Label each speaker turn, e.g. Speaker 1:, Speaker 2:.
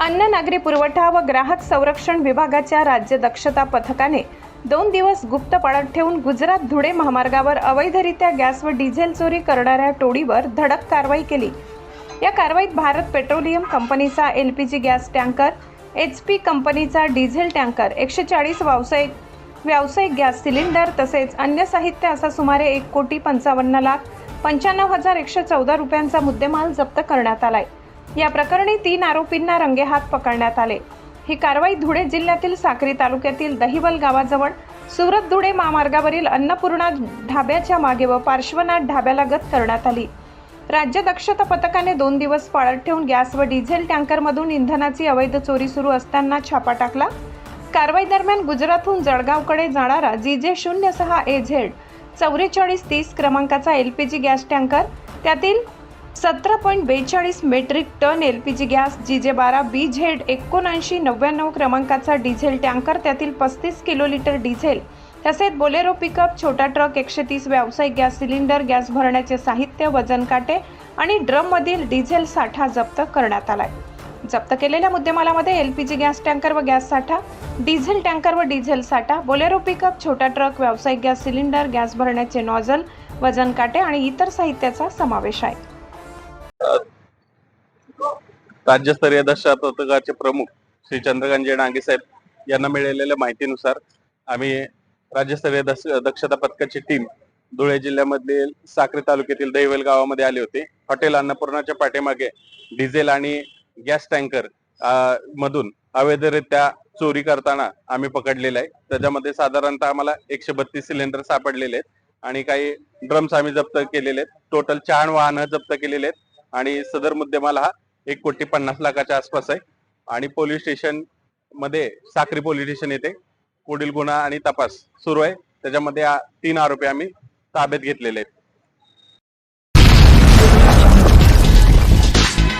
Speaker 1: अन्न नागरी पुरवठा व ग्राहक संरक्षण विभागाच्या राज्य दक्षता पथकाने 2 दिवस गुप्त पाळत ठेवून गुजरात धुळे महामार्गावर अवैधरित्या गॅस व डिझेल चोरी करणाऱ्या टोळीवर धडक कारवाई केली। या कारवाईत भारत पेट्रोलियम कंपनीचा LPG गॅस टँकर, HP कंपनीचा डिझेल टँकर, 140 व्यावसायिक गॅस सिलेंडर तसेच अन्य साहित्य असा सुमारे 1,55,95,114 रुपयांचा मुद्देमाल जप्त करण्यात आलाय। या प्रकरणी 3 आरोपींना रंगेहात पकडण्यात आले। ही कारवाई धुळे जिल्ह्यातील साक्री तालुक्यातील दहिवल गावाजवळ सुरत धुळे महामार्गावरील अन्नपूर्णा ढाब्याच्या मागे व पार्श्वनाथ ढाब्यालगत करण्यात आली। राज्य दक्षता पथकाने 2 दिवस पाळत ठेवून गॅस व डिझेल टँकरमधून इंधनाची अवैध चोरी सुरू असताना छापा टाकला। कारवाई दरम्यान गुजरातहून जळगावकडे जाणारा GJ06AZ 4430 क्रमांकाचा LPG गॅस टँकर, त्यातील 17.42 metric ton LPG gas, GJ12BZ 7999 क्रमांकाचा डिझेल टँकर, त्यातील 35 किलोलीटर डिझेल तसेच बोलेरो पिकअप, छोटा ट्रक, 130 व्यावसायिक गॅस सिलेंडर, गॅस भरण्याचे साहित्य, वजन काटे आणि ड्रममधील डिझेल साठा जप्त करण्यात आलाय। जप्त केलेल्या मुद्देमालामध्ये LPG गॅस टँकर व गॅस साठा, डिझेल टँकर व डिझेल साठा, बोलेरो पिकअप, छोटा ट्रक, व्यावसायिक गॅस सिलेंडर, गॅस भरण्याचे नॉझल, वजन काटे आणि इतर साहित्याचा समावेश आहे।
Speaker 2: राज्यस्तरीय दक्षता पथकाचे प्रमुख श्री चंद्रकांत डांगे साहेब यांना मिळालेल्या माहितीनुसार आम्ही राज्यस्तरीय दक्षता पथकाची टीम धुळे जिल्ह्यामधील साक्री तालुक्यातील दहिवल गावामध्ये आले होते। हॉटेल अन्नपूर्णाच्या पाठीमागे डिझेल आणि गॅस टँकर मधून अवैधरित्या चोरी करताना आम्ही पकडलेला आहे। त्याच्यामध्ये साधारणतः आम्हाला 132 सिलेंडर सापडलेले आहेत आणि काही ड्रम्स आम्ही जप्त केलेले आहेत। टोटल 4 वाहनं जप्त केलेले आहेत आणि सदर मुद्देमाल हा 1,50,00,000च्या आसपास आहे आणि पोलीस स्टेशन मध्ये साक्री पोलीस स्टेशन येथे पुढील गुन्हा आणि तपास सुरू आहे। त्याच्यामध्ये 3 आरोपी आम्ही ताब्यात घेतलेले आहेत।